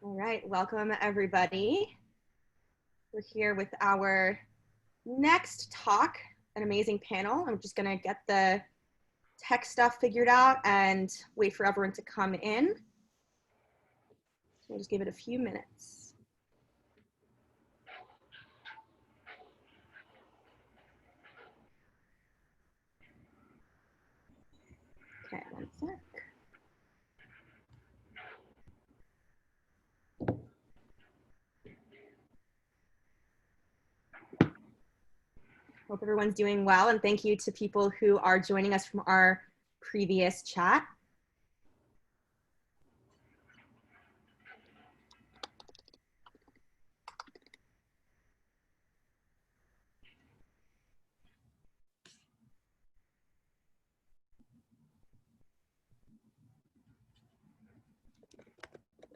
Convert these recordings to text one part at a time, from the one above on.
All right, welcome everybody. We're here with our next talk, an amazing panel. I'm just gonna get the tech stuff figured out and wait for everyone to come in. So we'll just give it a few minutes. Okay, one sec. Hope everyone's doing well, and thank you to people who are joining us from our previous chat.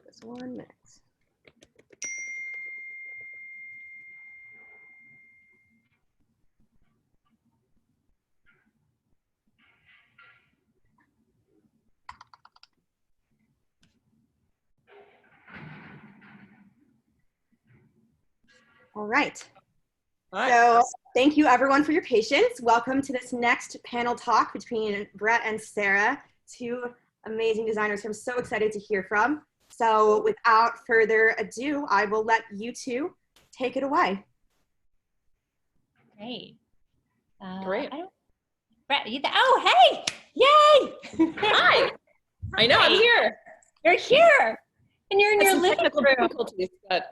Just 1 minute. All right. So thank you everyone for your patience. Welcome to this next panel talk between Brett and Sarah, two amazing designers who I'm so excited to hear from. So without further ado, I will let you two take it away. Great. Great. Brett, oh, hey! Yay! Hi. I know, I'm here. You're here. And you're in your living room. Difficulties, but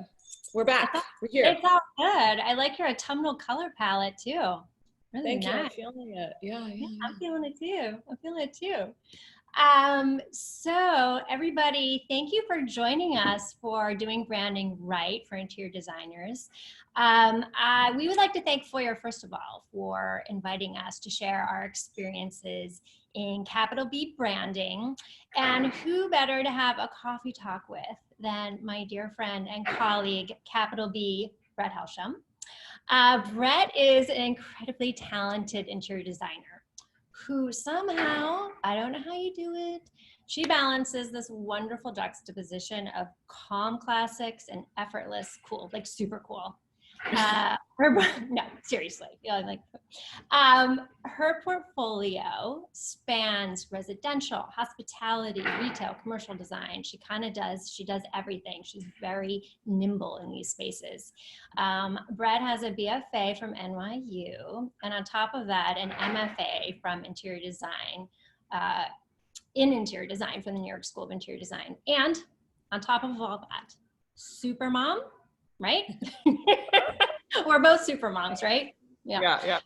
we're back. We're here. It's all good. I like your autumnal color palette too. Really Thank nice. you. I'm feeling it. Yeah. I'm feeling it too. I'm feeling it too. So everybody, thank you for joining us for doing branding right for interior designers. We would like to thank Foyr, first of all, for inviting us to share our experiences in capital B branding. And who better to have a coffee talk with than my dear friend and colleague, capital B, Brett Helsham. Brett is an incredibly talented interior designer who somehow, I don't know how you do it, she balances this wonderful juxtaposition of calm classics and effortless cool, like super cool. No, seriously, her portfolio spans residential, hospitality, retail, commercial design. She does everything. She's very nimble in these spaces. Brett has a BFA from NYU, and on top of that, an MFA from interior design, in interior design from the New York School of Interior Design. And on top of all that, super mom, right? We're both super moms, right? Yeah.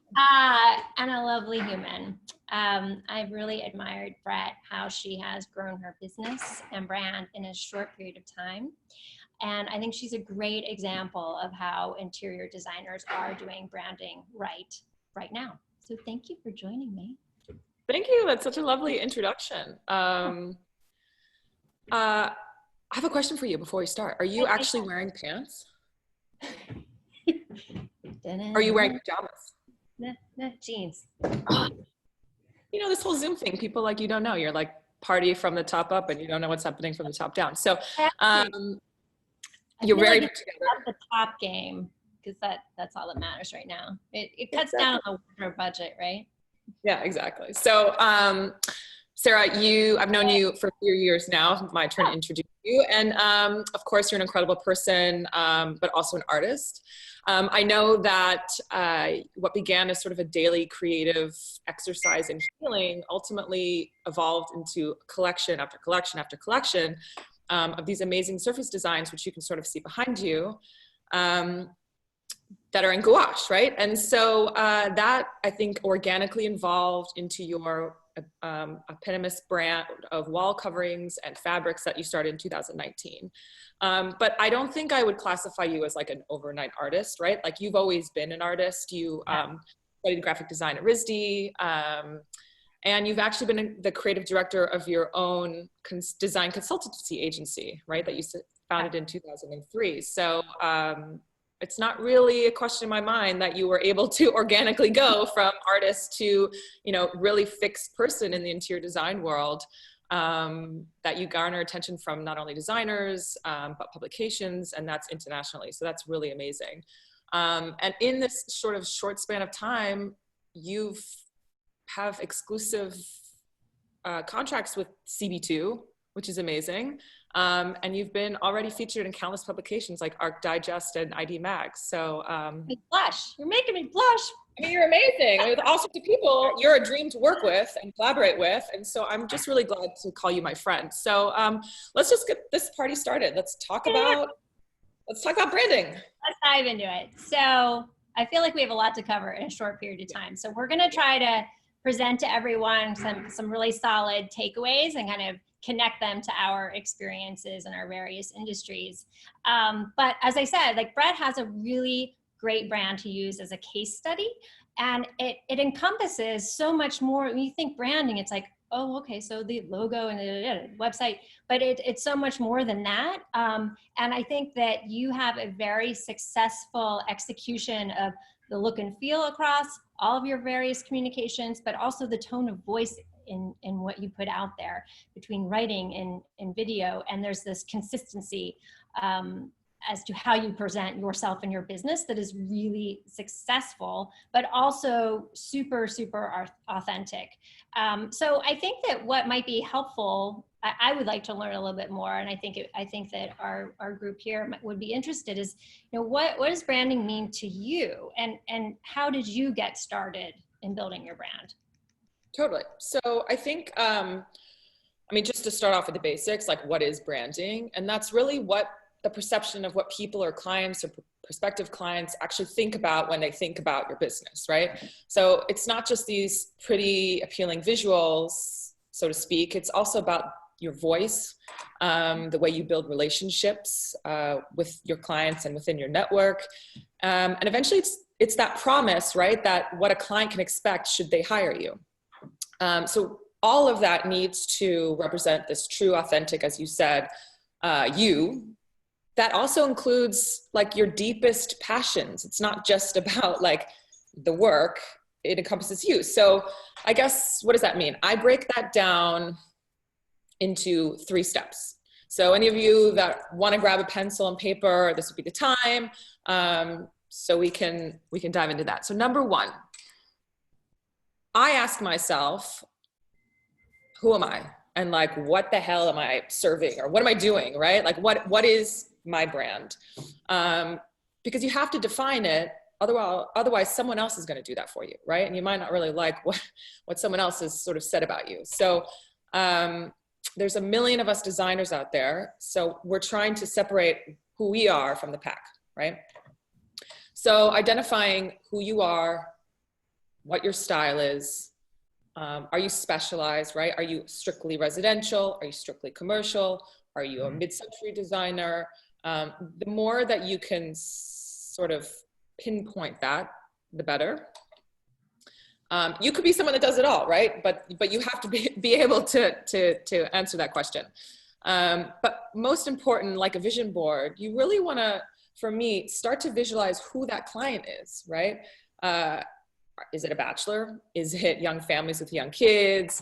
And a lovely human. I've really admired Brett, how she has grown her business and brand in a short period of time. And I think she's a great example of how interior designers are doing branding right now. So thank you for joining me. Thank you. That's such a lovely introduction. I have a question for you before we start. Are you actually wearing pants? Are you wearing pajamas? Nah, jeans. You know, this whole Zoom thing, people like you don't know. You're like party from the top up and you don't know what's happening from the top down. So you're very like the top game, because that's all that matters right now. It cuts down on the wardrobe budget, right? Yeah, exactly. So Sarah, I've known you for a few years now. My turn to introduce you. And of course, you're an incredible person, but also an artist. I know that what began as sort of a daily creative exercise in healing ultimately evolved into collection after collection after collection of these amazing surface designs, which you can sort of see behind you, that are in gouache, right? And so that, I think, organically evolved into your eponymous brand of wall coverings and fabrics that you started in 2019. But I don't think I would classify you as like an overnight artist, right? Like you've always been an artist. You studied graphic design at RISD, and you've actually been the creative director of your own design consultancy agency, right? That you founded in 2003. So it's not really a question in my mind that you were able to organically go from artist to, really fixed person in the interior design world. that you garner attention from not only designers, but publications, and that's internationally. So that's really amazing. And in this sort of short span of time, you have exclusive contracts with CB2, which is amazing. And you've been already featured in countless publications like Arc Digest and ID Mag. So Me blush. You're making me blush. I mean, you're amazing. I mean, with all sorts of people, you're a dream to work with and collaborate with. And so I'm just really glad to call you my friend. So let's just get this party started. Let's talk about branding. Let's dive into it. So I feel like we have a lot to cover in a short period of time. So we're going to try to present to everyone some really solid takeaways and kind of connect them to our experiences in our various industries. But as I said, like Brett has a really great brand to use as a case study. And it encompasses so much more. When you think branding, it's like, oh, okay, so the logo and the website, but it's so much more than that. And I think that you have a very successful execution of the look and feel across all of your various communications, but also the tone of voice in what you put out there between writing and video. And there's this consistency as to how you present yourself and your business that is really successful, but also super, super authentic. So I think that what might be helpful, I would like to learn a little bit more, and I think that our group here would be interested is, what does branding mean to you, and how did you get started in building your brand? Totally. So I think, I mean, just to start off with the basics, like what is branding? And that's really what the perception of what people or clients or prospective clients actually think about when they think about your business, right? So it's not just these pretty appealing visuals, so to speak. It's also about your voice, the way you build relationships with your clients and within your network. And eventually it's that promise, right? That what a client can expect should they hire you. So all of that needs to represent this true, authentic, as you said, you. That also includes like your deepest passions. It's not just about like the work, it encompasses you. So I guess, what does that mean? I break that down into 3 steps. So any of you that want to grab a pencil and paper, this would be the time. So we can dive into that. So number 1, I ask myself, who am I? And like, what the hell am I serving? Or what am I doing, right? Like what is my brand? Because you have to define it. Otherwise someone else is going to do that for you, right? And you might not really like what someone else has sort of said about you. So there's a million of us designers out there. So we're trying to separate who we are from the pack, right? So identifying who you are, what your style is. Are you specialized, right? Are you strictly residential? Are you strictly commercial? Are you a mid-century designer? The more that you can sort of pinpoint that, the better. You could be someone that does it all, right? But you have to be able to answer that question. But most important, like a vision board, you really want to, for me, start to visualize who that client is, right? Is it a bachelor? Is it young families with young kids?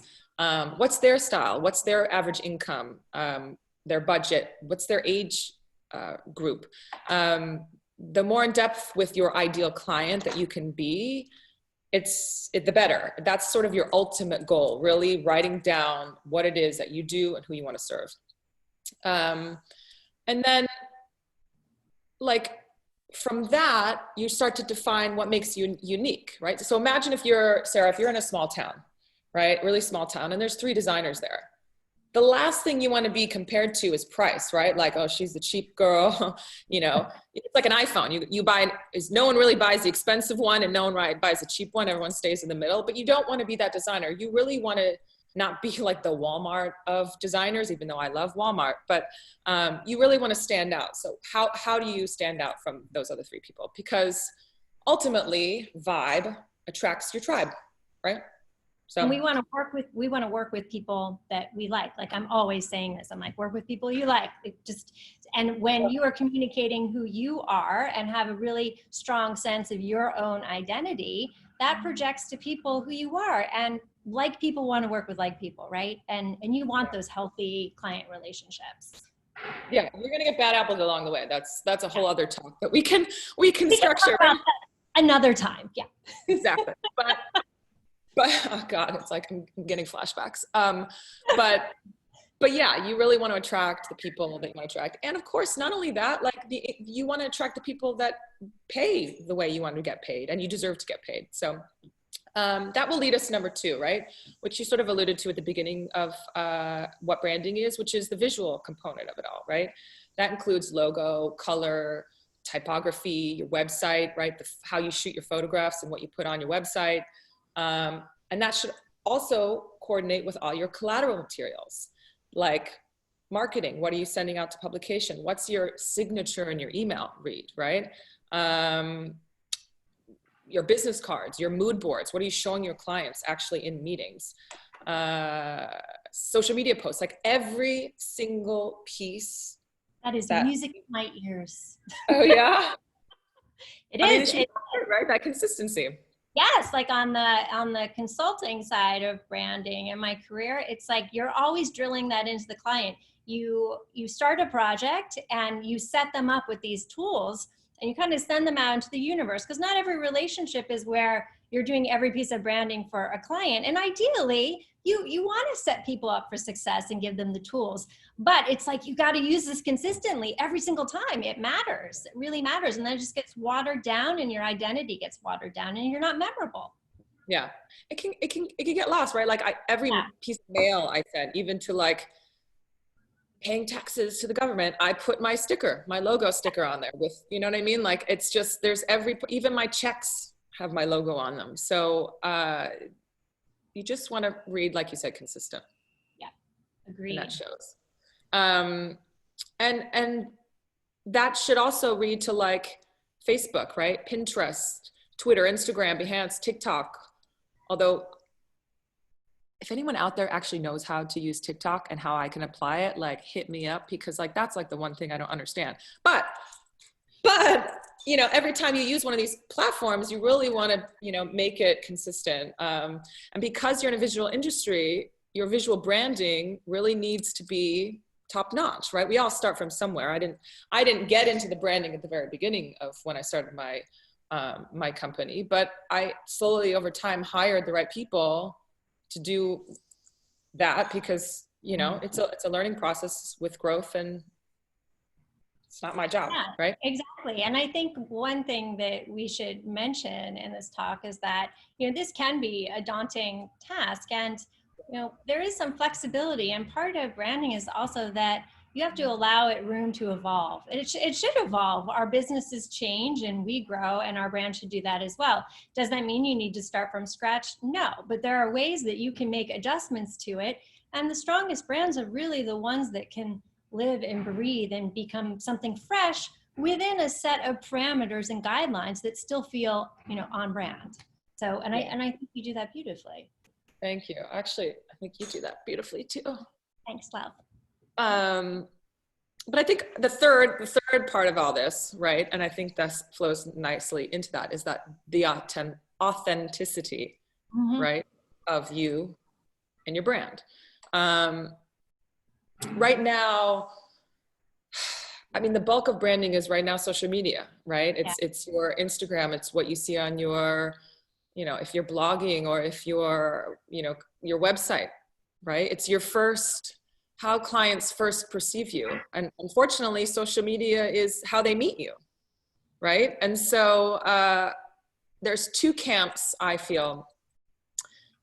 What's their style? What's their average income? Their budget? What's their age group? The more in depth with your ideal client that you can be, the better. That's sort of your ultimate goal, really writing down what it is that you do and who you want to serve. And then like, from that, you start to define what makes you unique, right? So imagine if you're, Sarah, if you're in a small town, right? Really small town, and there's 3 designers there. The last thing you want to be compared to is price, right? Like, oh, she's the cheap girl, it's like an iPhone. You buy, no one really buys the expensive one and no one buys the cheap one. Everyone stays in the middle, but you don't want to be that designer. You really want to not be like the Walmart of designers, even though I love Walmart, but you really want to stand out. So how do you stand out from those other 3 people? Because ultimately vibe attracts your tribe, right? So and we want to work with people that we like. Like I'm always saying this, I'm like, work with people you like. And when you are communicating who you are and have a really strong sense of your own identity, that projects to people who you are, and like people want to work with like people, right? And you want those healthy client relationships. Yeah, you're gonna get bad apples along the way. That's a whole other talk that we can We can structure talk about that another time. Yeah. Exactly. But oh God, it's like I'm getting flashbacks. But yeah, you really want to attract the people that you want to attract. And of course, not only that, like you want to attract the people that pay the way you want to get paid, and you deserve to get paid. So that will lead us to number 2, right? Which you sort of alluded to at the beginning of what branding is, which is the visual component of it all, right? That includes logo, color, typography, your website, right? How you shoot your photographs and what you put on your website. And that should also coordinate with all your collateral materials, like marketing. What are you sending out to publication? What's your signature in your email read, right? Your business cards, your mood boards. What are you showing your clients actually in meetings? Social media posts, like every single piece. That is music in my ears. Oh yeah? It is. Right? That consistency. Yes, like on the consulting side of branding in my career, it's like you're always drilling that into the client. You start a project and you set them up with these tools, and you kind of send them out into the universe, because not every relationship is where you're doing every piece of branding for a client. And ideally, you want to set people up for success and give them the tools. But it's like, you got to use this consistently every single time. It matters. It really matters. And then it just gets watered down, and your identity gets watered down, and you're not memorable. Yeah, it can get lost, right? Like every piece of mail I sent, even to like paying taxes to the government, I put my logo sticker on there with, you know what I mean? Like, it's just, even my checks have my logo on them. So you just want to read, like you said, consistent. Yeah, agreed. And that shows. And that should also read to like Facebook, right? Pinterest, Twitter, Instagram, Behance, TikTok. Although, if anyone out there actually knows how to use TikTok and how I can apply it, like, hit me up, because like that's like the one thing I don't understand. But you know, every time you use one of these platforms, you really want to, you know, make it consistent. And because you're in a visual industry, your visual branding really needs to be top notch, right? We all start from somewhere. I didn't get into the branding at the very beginning of when I started my my company, but I slowly over time hired the right people to do that, because, you know, it's a learning process with growth, and it's not my job, right? Exactly. And I think one thing that we should mention in this talk is that, you know, this can be a daunting task, and, you know, there is some flexibility, and part of branding is also that you have to allow it room to evolve. It should evolve. Our businesses change and we grow, and our brand should do that as well. Does that mean you need to start from scratch? No, but there are ways that you can make adjustments to it. And the strongest brands are really the ones that can live and breathe and become something fresh within a set of parameters and guidelines that still feel, you know, on brand. So, and I think you do that beautifully. Thank you. Actually, I think you do that beautifully too. Thanks, love. But I think the third part of all this, right, and I think that flows nicely into that, is that the authenticity, right, of you and your brand. Right now, I mean, the bulk of branding is right now social media, right? It's your Instagram, it's what you see on your, you know, if you're blogging, or if you're, you know, your website, right? It's your how clients first perceive you. And unfortunately, social media is how they meet you, right? And so there's two camps, I feel,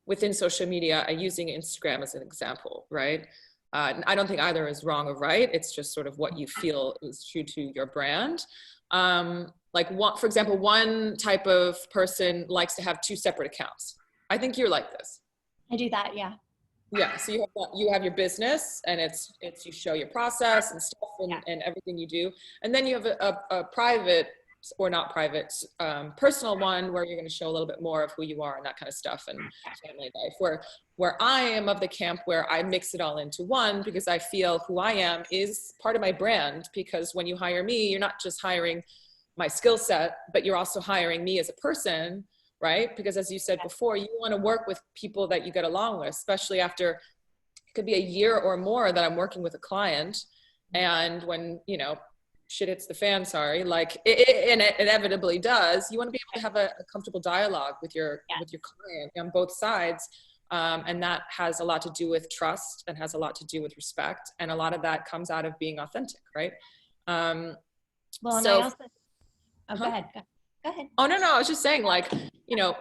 within social media, using Instagram as an example, right? I don't think either is wrong or right. It's just sort of what you feel is true to your brand. Like, for example, one type of person likes to have two separate accounts. I think you're like this. I do that, yeah. Yeah, so you have your business, and it's you show your process and stuff, and everything you do, and then you have a private, or not private, personal one, where you're going to show a little bit more of who you are and that kind of stuff, and family life. Where I am of the camp where I mix it all into one, because I feel who I am is part of my brand. Because when you hire me, you're not just hiring my skill set, but you're also hiring me as a person, right? Because as you said before, you want to work with people that you get along with, especially after it could be a year or more that I'm working with a client. And when, you know, shit hits the fan, sorry, like and it inevitably does, you want to be able to have a comfortable dialogue with your client on both sides. And that has a lot to do with trust and has a lot to do with respect. And a lot of that comes out of being authentic, right? Well, and so, I also, go ahead. Go ahead. Oh, no, I was just saying, like, you know,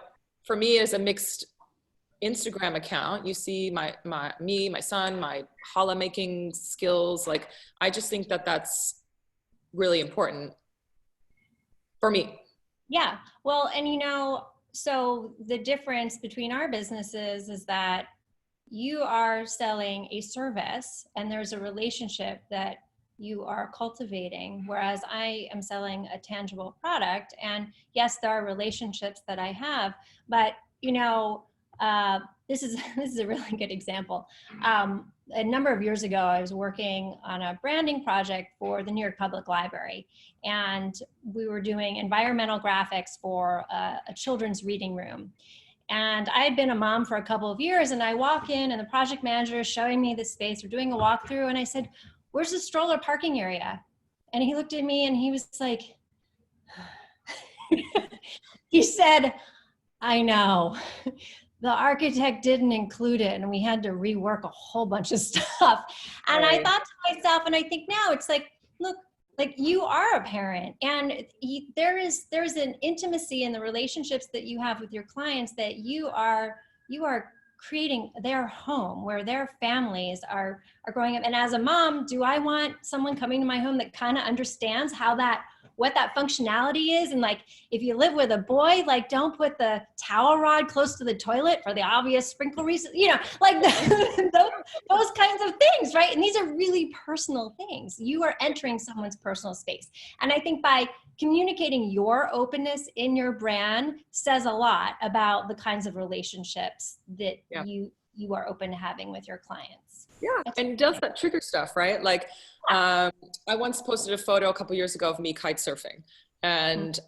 for me as a mixed Instagram account, you see my son, my challah making skills. Like, I just think that that's really important for me. Yeah. Well, and you know, so the difference between our businesses is that you are selling a service and there's a relationship that you are cultivating, whereas I am selling a tangible product. And yes, there are relationships that I have, but you know, this is a really good example. A number of years ago, I was working on a branding project for the New York Public Library, and we were doing environmental graphics for a children's reading room. And I had been a mom for a couple of years, and I walk in and the project manager is showing me the space. We're doing a walkthrough, and I said, "Where's the stroller parking area?" And he looked at me and he was like, he said, "I know. The architect didn't include it, and we had to rework a whole bunch of stuff." And I thought to myself, and I think now it's like, look, like you are a parent, and there's an intimacy in the relationships that you have with your clients that you are creating their home where their families are growing up. And as a mom, do I want someone coming to my home that kind of understands what that functionality is? And like, if you live with a boy, like don't put the towel rod close to the toilet for the obvious sprinkle reason, you know, like those kinds of things, right? And these are really personal things. You are entering someone's personal space. And I think by communicating your openness in your brand says a lot about the kinds of relationships that you are open to having with your clients. Yeah, and does that trigger stuff, right? Like, I once posted a photo a couple years ago of me kite surfing, and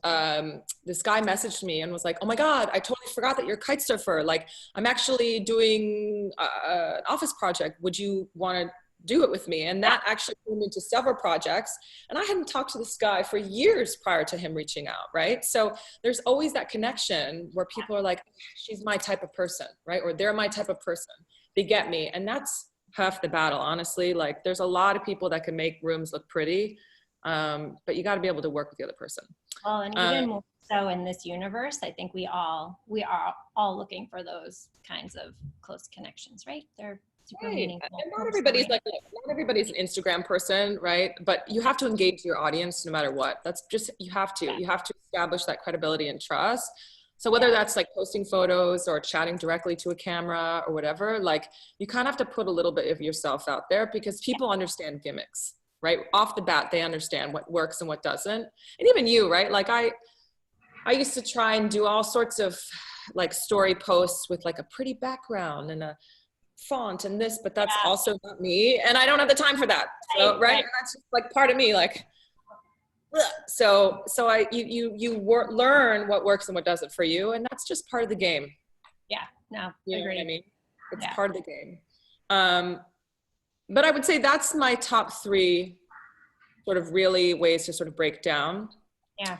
this guy messaged me and was like, "Oh my God, I totally forgot that you're a kite surfer. Like, I'm actually doing an office project. Would you want to do it with me?" And that actually turned into several projects. And I hadn't talked to this guy for years prior to him reaching out, right? So there's always that connection where people are like, "She's my type of person," right? Or "They're my type of person. They get me." And that's half the battle, honestly. Like, there's a lot of people that can make rooms look pretty, but you got to be able to work with the other person. Well, and even more so in this universe, I think we are all looking for those kinds of close connections, right? They're super meaningful. And not everybody's an Instagram person, right? But you have to engage your audience no matter what. That's just, you have to establish that credibility and trust. So whether that's like posting photos or chatting directly to a camera or whatever, like you kind of have to put a little bit of yourself out there, because people understand gimmicks, right? Off the bat, they understand what works and what doesn't. And even you, right? Like I used to try and do all sorts of like story posts with like a pretty background and a font and this, but that's also not me. And I don't have the time for that. So, right? And that's just like part of me, like, so you learn what works and what doesn't for you, and that's just part of the game. Yeah, no, you know agreed. what I mean? It's part of the game. But I would say that's my top 3 sort of really ways to sort of break down. Yeah.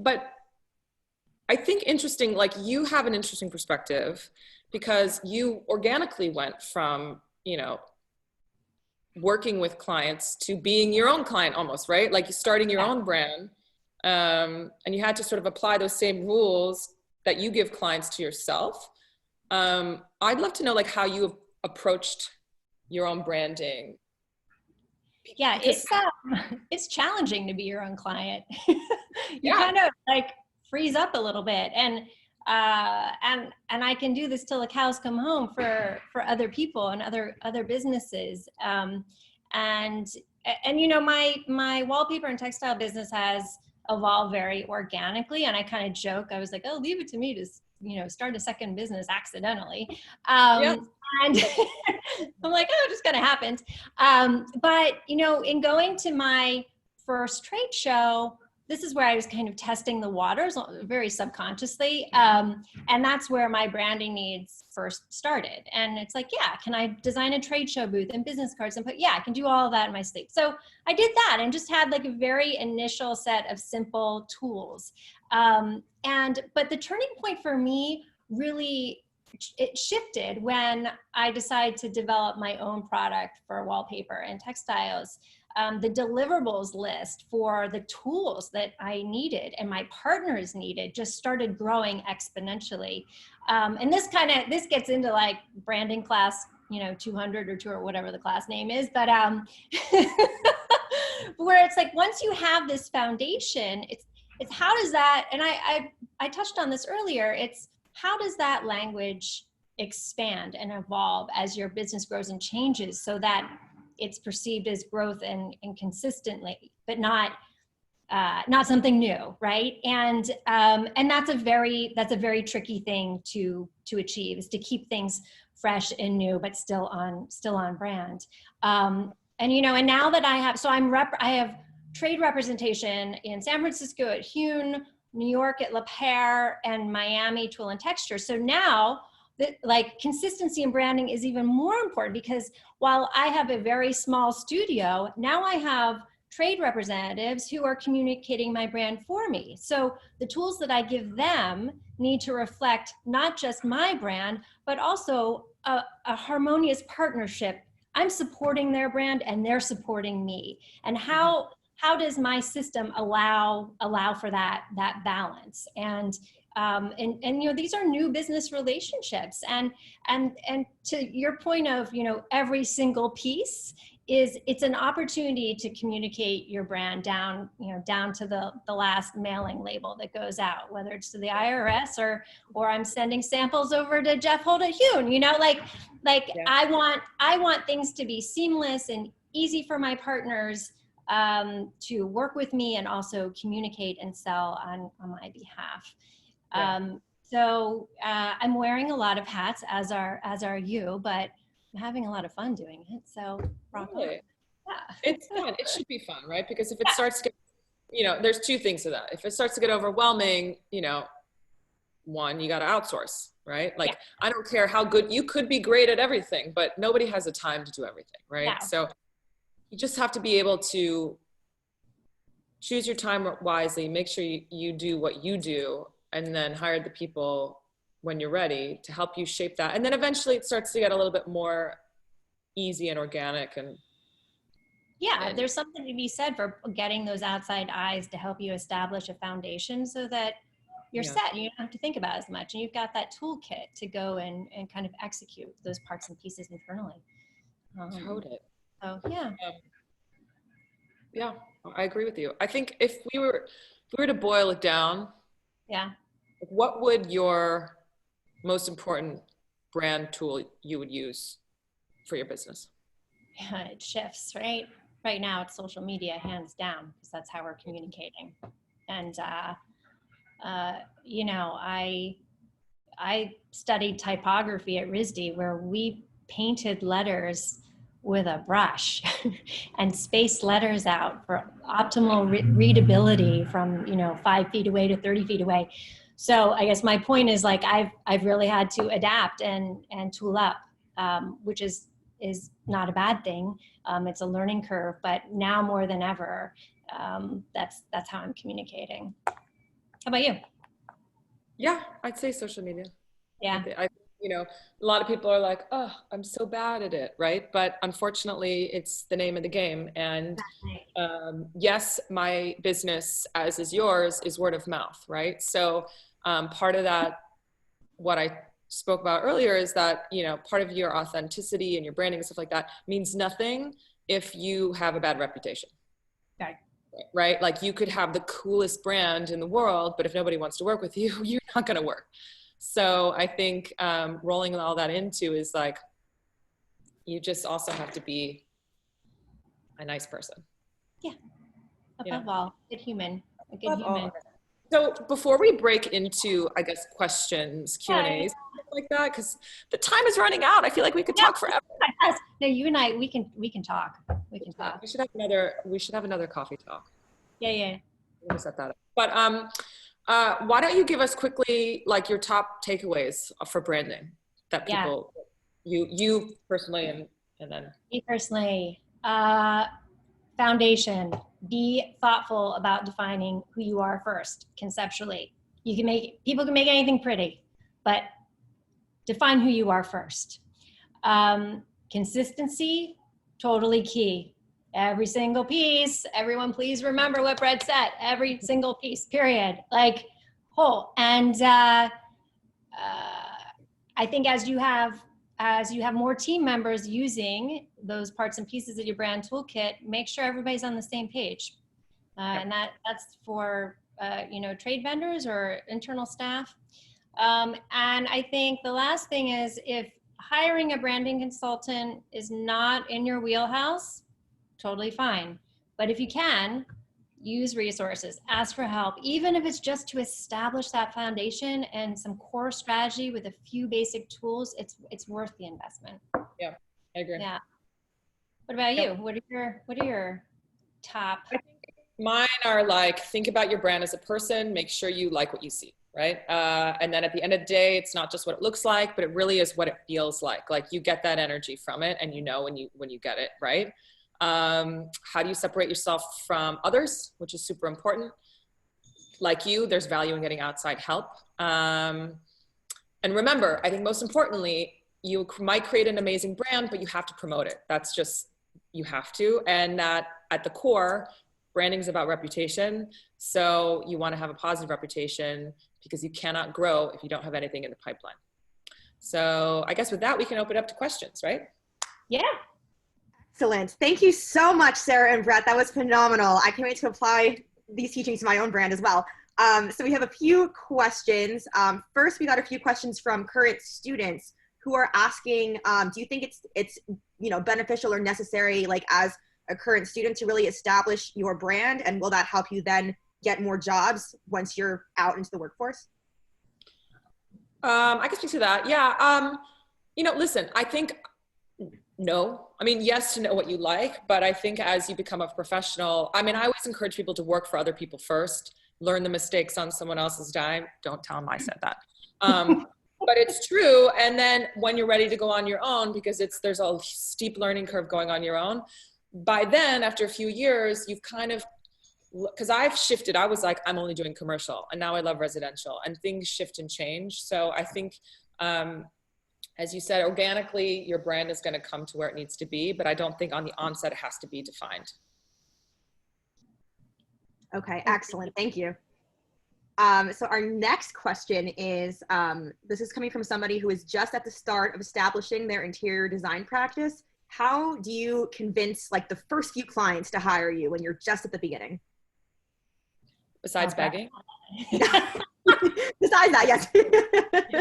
But I think interesting, like you have an interesting perspective because you organically went from, you know, working with clients to being your own client almost, right? Like you're starting your own brand, and you had to sort of apply those same rules that you give clients to yourself. I'd love to know like how you approached your own branding. Yeah, it's challenging to be your own client. You kind of like freeze up a little bit, and I can do this till the cows come home for other people and other businesses. And you know, my wallpaper and textile business has evolved very organically, and I kind of joke, I was like, "Oh, leave it to me to, you know, start a second business accidentally." And I'm like, "Oh, it just kind of happened." But you know, in going to my first trade show, this is where I was kind of testing the waters very subconsciously. And that's where my branding needs first started. And it's like, yeah, can I design a trade show booth and business cards and I can do all of that in my sleep. So I did that and just had like a very initial set of simple tools. But the turning point for me really, it shifted when I decided to develop my own product for wallpaper and textiles. The deliverables list for the tools that I needed and my partners needed just started growing exponentially. And this gets into like branding class, 200 or 2 or whatever the class name is, but where it's like, once you have this foundation, it's how does that, and I touched on this earlier, it's how does that language expand and evolve as your business grows and changes so that it's perceived as growth and consistently, but not something new, right? And that's a very tricky thing to achieve, is to keep things fresh and new, but still on brand. And now that I have trade representation in San Francisco at Hune, New York at Le Pair, and Miami Tool and Texture. So now, like, consistency in branding is even more important, because while I have a very small studio, now I have trade representatives who are communicating my brand for me. So the tools that I give them need to reflect not just my brand, but also a harmonious partnership. I'm supporting their brand and they're supporting me. And how does my system allow for that balance? And these are new business relationships, and to your point of, every single piece it's an opportunity to communicate your brand down to the last mailing label that goes out, whether it's to the IRS or I'm sending samples over to Jeff Holt at Hune, yeah. I want things to be seamless and easy for my partners to work with me and also communicate and sell on my behalf. Yeah. So I'm wearing a lot of hats, as are you, but I'm having a lot of fun doing it. So really? Yeah. It's fun. It should be fun, right? Because if it starts to get, there's two things to that. If it starts to get overwhelming, one, you got to outsource, right? Like, I don't care how good, you could be great at everything, but nobody has the time to do everything, right? Yeah. So you just have to be able to choose your time wisely, make sure you do what you do, and then hire the people when you're ready to help you shape that. And then eventually it starts to get a little bit more easy and organic. And there's something to be said for getting those outside eyes to help you establish a foundation so that you're set. You don't have to think about it as much. And you've got that toolkit to go and kind of execute those parts and pieces internally. Totally. So, yeah. Yeah, I agree with you. I think if we were to boil it down, what would your most important brand tool you would use for your business? Yeah, it shifts, right? Right now it's social media, hands down, because that's how we're communicating. And, I studied typography at RISD, where we painted letters with a brush and spaced letters out for optimal readability from 5 feet away to 30 feet away. So I guess my point is, like, I've really had to adapt and tool up, which is not a bad thing. It's a learning curve, but now more than ever, that's how I'm communicating. How about you? Yeah, I'd say social media. Yeah. A lot of people are like, oh, I'm so bad at it, right? But unfortunately, it's the name of the game. And yes, my business, as is yours, is word of mouth, right? So part of that, what I spoke about earlier, is that, part of your authenticity and your branding and stuff like that means nothing if you have a bad reputation. Okay. Right? Like, you could have the coolest brand in the world, but if nobody wants to work with you, you're not going to work. So I think rolling all that into is, like, you just also have to be a nice person. Yeah. Above all, a good human. So before we break into, I guess, questions, Q&As, like that, because the time is running out. I feel like we could talk forever. No, you and I, we can talk. We can talk. We should have another coffee talk. Yeah. gonna set that up. But why don't you give us quickly like your top takeaways for branding that people, you personally, and then me personally. Foundation. Be thoughtful about defining who you are first, conceptually. People can make anything pretty, but define who you are first. Consistency, totally key. Every single piece, everyone please remember what Brett said, every single piece, period. Like, whole. And I think as you have more team members using those parts and pieces of your brand toolkit, make sure everybody's on the same page. And that's for trade vendors or internal staff. And I think the last thing is, if hiring a branding consultant is not in your wheelhouse, totally fine. But if you can, use resources, ask for help, even if it's just to establish that foundation and some core strategy with a few basic tools, it's worth the investment. Yeah, I agree. Yeah. What about you? What are your top? I think mine are like, think about your brand as a person, make sure you like what you see, right? And then at the end of the day, it's not just what it looks like, but it really is what it feels like. Like you get that energy from it, and you know when you get it, right? How do you separate yourself from others, which is super important. Like you, there's value in getting outside help. And remember, I think most importantly, you might create an amazing brand, but you have to promote it. That's just, you have to. And that at the core, branding is about reputation. So you want to have a positive reputation, because you cannot grow if you don't have anything in the pipeline. So I guess with that, we can open it up to questions, right? Yeah. Excellent. Thank you so much, Sarah and Brett. That was phenomenal. I can't wait to apply these teachings to my own brand as well. So we have a few questions. First, we got a few questions from current students who are asking, do you think it's beneficial or necessary, like as a current student, to really establish your brand? And will that help you then get more jobs once you're out into the workforce? I can speak to that. Yeah. Listen, I think no. I mean, yes, to know what you like, but I think as you become a professional, I mean, I always encourage people to work for other people first, learn the mistakes on someone else's dime. Don't tell them I said that. But it's true. And then when you're ready to go on your own, because there's a steep learning curve going on your own, by then, after a few years, you've kind of, because I've shifted, I was like, I'm only doing commercial, and now I love residential, and things shift and change. So I think, as you said, organically, your brand is going to come to where it needs to be, but I don't think on the onset it has to be defined. Okay, excellent. Thank you. So our next question is, this is coming from somebody who is just at the start of establishing their interior design practice. How do you convince like the first few clients to hire you when you're just at the beginning? Besides begging? Besides that, yes. You're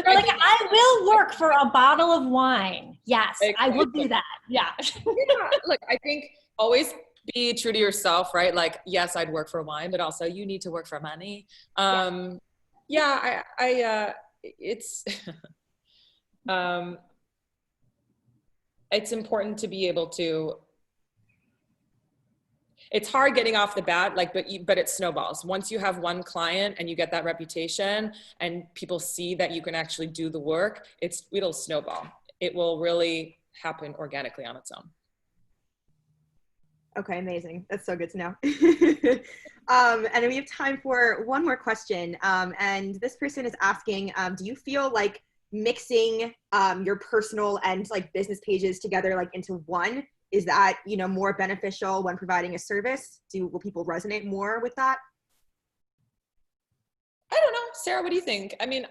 like, I will work for a bottle of wine. Yes, I will do that. Yeah. Yeah. Look, I think always be true to yourself, right? Like, yes, I'd work for wine, but also you need to work for money. It's, it's important to be able to, it's hard getting off the bat, like, but it snowballs. Once you have one client and you get that reputation and people see that you can actually do the work, it'll snowball. It will really happen organically on its own. Okay, amazing. That's so good to know. And we have time for one more question. And this person is asking, do you feel like mixing your personal and like business pages together like into one, is that, more beneficial when providing a service? Will people resonate more with that? I don't know. Sarah, what do you think? I mean,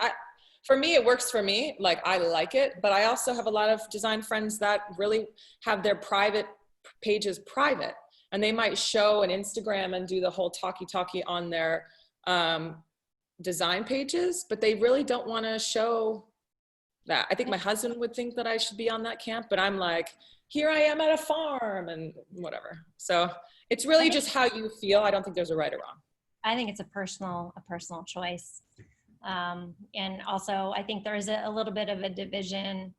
for me, it works for me. Like, I like it, but I also have a lot of design friends that really have their private pages private, and they might show an Instagram and do the whole talkie on their design pages, but they really don't want to show that. I think my husband would think that I should be on that camp, but I'm like, here I am at a farm and whatever. So it's really just how you feel. I don't think there's a right or wrong. I think it's a personal choice. And also I think there's a little bit of a division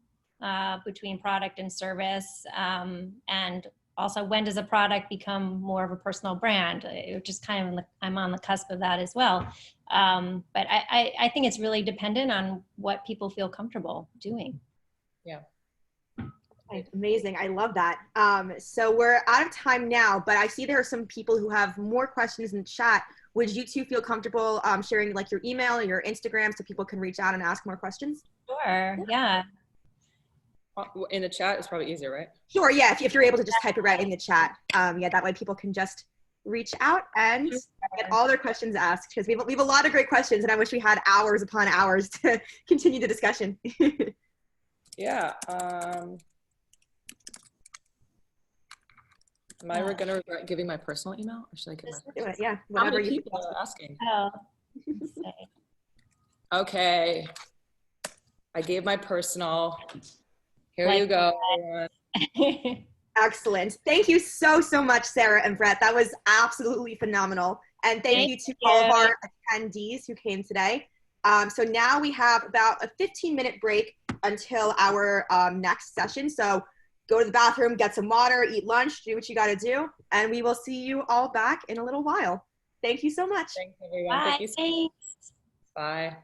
between product and service. And also, when does a product become more of a personal brand? It just kind of, I'm on the cusp of that as well. But I think it's really dependent on what people feel comfortable doing. Yeah. Amazing. I love that. So we're out of time now, but I see there are some people who have more questions in the chat. Would you two feel comfortable sharing like your email or your Instagram so people can reach out and ask more questions? Sure. Yeah. In the chat is probably easier, right? Sure. Yeah. If you're able to just type it right in the chat. Yeah, that way people can just reach out and get all their questions asked, because we have a lot of great questions and I wish we had hours upon hours to continue the discussion. Yeah. Am I going to regret giving my personal email, or should I give my personal? Yeah, How whatever many you people are asking? Oh. Okay. I gave my personal. Here you go, everyone. Excellent. Thank you so much, Sarah and Brett. That was absolutely phenomenal. And thank you to all of our attendees who came today. So now we have about a 15-minute break until our next session. So go to the bathroom, get some water, eat lunch, do what you got to do. And we will see you all back in a little while. Thank you so much. Thanks, everyone. Bye. Thank you so much. Bye.